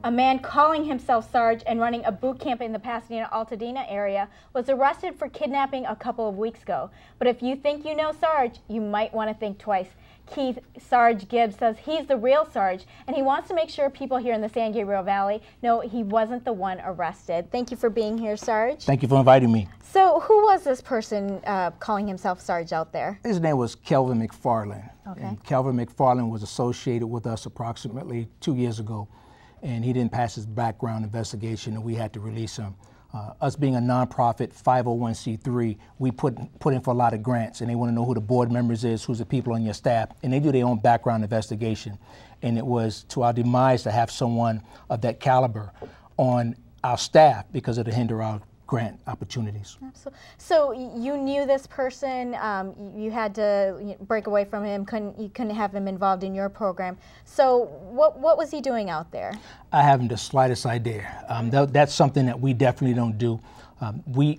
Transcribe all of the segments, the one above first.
A man calling himself Sarge and running a boot camp in the Pasadena-Altadena area was arrested for kidnapping a couple of weeks ago. But if you think you know Sarge, you might want to think twice. Keith Sarge Gibbs says he's the real Sarge, and he wants to make sure people here in the San Gabriel Valley know he wasn't the one arrested. Thank you for being here, Sarge. Thank you for inviting me. So who was this person calling himself Sarge out there? His name was Kelvin McFarland. Okay. And Kelvin McFarland was associated with us approximately 2 years ago, and he didn't pass his background investigation, and we had to release him. Us being a nonprofit 501c3, we put in for a lot of grants, and they want to know who the board members is, who's the people on your staff, and they do their own background investigation. And it was to our demise to have someone of that caliber on our staff because it'll hinder our grant opportunities. Absolutely. So you knew this person, you had to break away from him, you couldn't have him involved in your program. So what was he doing out there? I haven't the slightest idea. That's something that we definitely don't do.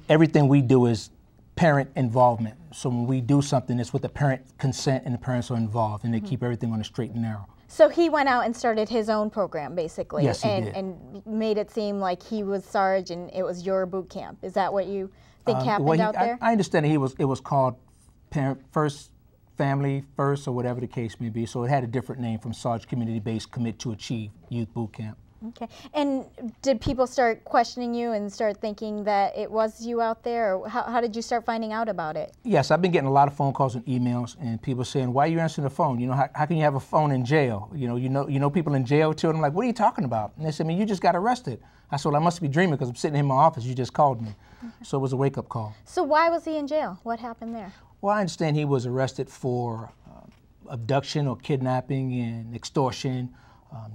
Everything we do is parent involvement. So when we do something, it's with the parent consent and the parents are involved, and they keep everything on the straight and narrow. So he went out and started his own program, basically, yes, he did. And made it seem like he was Sarge and it was your boot camp. Is that what you think happened out there? I understand that it was called Parent First, Family First, or whatever the case may be. So it had a different name from Sarge Community-Based Commit to Achieve Youth Boot Camp. Okay. And did people start questioning you and start thinking that it was you out there? Or how did you start finding out about it? Yes, I've been getting a lot of phone calls and emails, and people saying, "Why are you answering the phone? You know, how can you have a phone in jail? You know people in jail too." And I'm like, "What are you talking about?" And they said, "Man, you just got arrested." I said, "Well, I must be dreaming because I'm sitting in my office. You just called me." Okay. So it was a wake-up call. So why was he in jail? What happened there? Well, I understand he was arrested for abduction or kidnapping and extortion.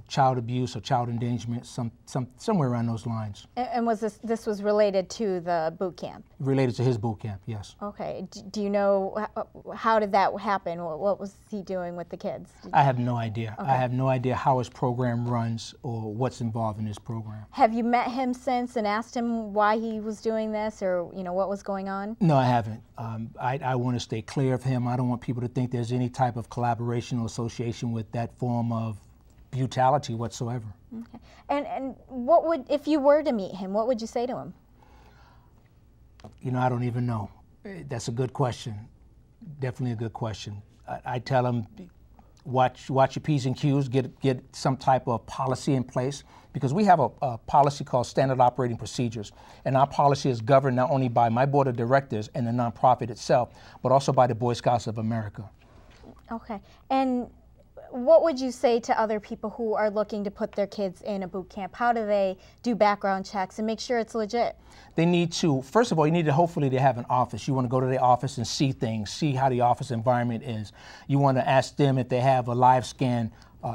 Child abuse or child endangerment, somewhere around those lines. And was this was related to the boot camp? Related to his boot camp, yes. Okay. Do you know how did that happen? What was he doing with the kids? I have no idea. Okay. I have no idea how his program runs or what's involved in his program. Have you met him since and asked him why he was doing this, or what was going on? No, I haven't. I want to stay clear of him. I don't want people to think there's any type of collaboration or association with that form of brutality whatsoever. Okay. And what would, if you were to meet him, what would you say to him? I don't even know. That's a good question. Definitely a good question. I tell him, watch your P's and Q's, get some type of policy in place, because we have a policy called Standard Operating Procedures, and our policy is governed not only by my board of directors and the nonprofit itself, but also by the Boy Scouts of America. Okay. And what would you say to other people who are looking to put their kids in a boot camp? How do they do background checks and make sure it's legit? They need to, first of all, you need to hopefully they have an office. You want to go to their office and see things, see how the office environment is. You want to ask them if they have a live scan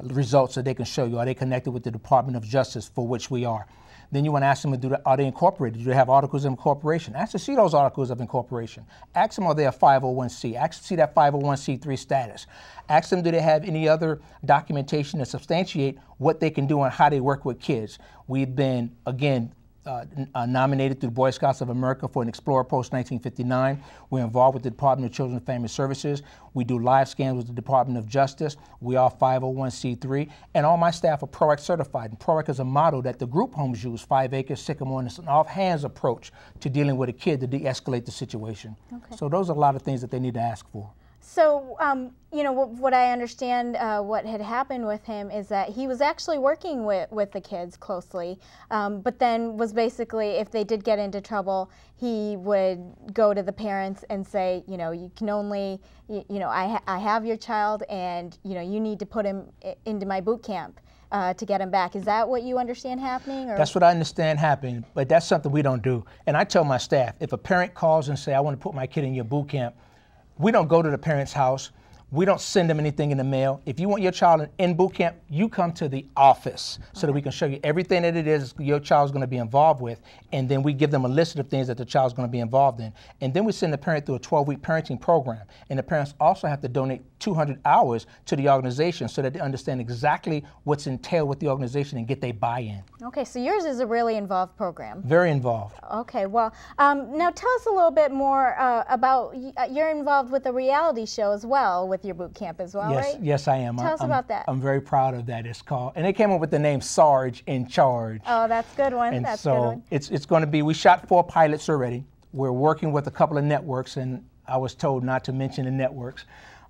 results that they can show you. Are they connected with the Department of Justice, for which we are? Then you want to ask them, are they incorporated? Do they have articles of incorporation? Ask to see those articles of incorporation. Ask them, are they a 501c? Ask to see that 501c3 status. Ask them, do they have any other documentation to substantiate what they can do and how they work with kids? We've been, again, nominated through the Boy Scouts of America for an Explorer Post 1959. We're involved with the Department of Children and Family Services. We do live scans with the Department of Justice. We are 501c3, and all my staff are PROAC certified. And PROAC is a model that the group homes use, 5 acres, Sycamore, and it's an off-hands approach to dealing with a kid to de-escalate the situation. Okay. So those are a lot of things that they need to ask for. So, what I understand what had happened with him is that he was actually working with the kids closely, but then was basically, if they did get into trouble, he would go to the parents and say, you can only, I have your child, and, you need to put him into my boot camp to get him back. Is that what you understand happening? Or? That's what I understand happening, but that's something we don't do. And I tell my staff, if a parent calls and say, I want to put my kid in your boot camp, we don't go to the parent's house. We don't send them anything in the mail. If you want your child in boot camp, you come to the office so that we can show you everything that it is your child's going to be involved with, and then we give them a list of things that the child's going to be involved in. And then we send the parent through a 12-week parenting program. And the parents also have to donate 200 hours to the organization so that they understand exactly what's entailed with the organization and get their buy-in. Okay, so yours is a really involved program. Very involved. Okay, well, now tell us a little bit more about, you're involved with a reality show as well, with your boot camp as well, Yes, right? yes, I am. Tell us about that. I'm very proud of that. It's called, and they came up with the name Sarge in Charge. Oh, that's a good one. And that's so a good one. it's going to be, we shot 4 pilots already. We're working with a couple of networks, and I was told not to mention the networks,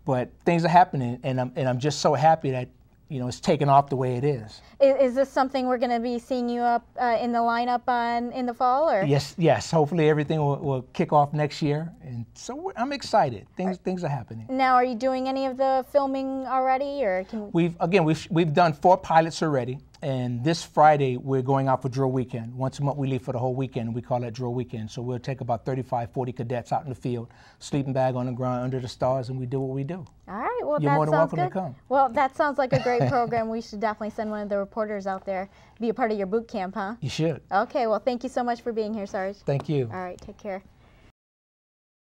but things are happening, and I'm just so happy that, you know, it's taken off the way it is. Is this something we're going to be seeing you up in the lineup in the fall, or? Yes. Hopefully everything will kick off next year, and so I'm excited. Things are happening. Now, are you doing any of the filming already, or can? We've done 4 pilots already, and this Friday we're going out for drill weekend. Once a month we leave for the whole weekend. We call that drill weekend. So we'll take about 35, 40 cadets out in the field, sleeping bag on the ground under the stars, and we do what we do. All right. Well, You're that more than sounds welcome good. to come. Well, that sounds like a great program. We should definitely send one of the reporters out there, be a part of your boot camp, huh? You should. Okay. Well, thank you so much for being here, Sarge. Thank you. All right. Take care.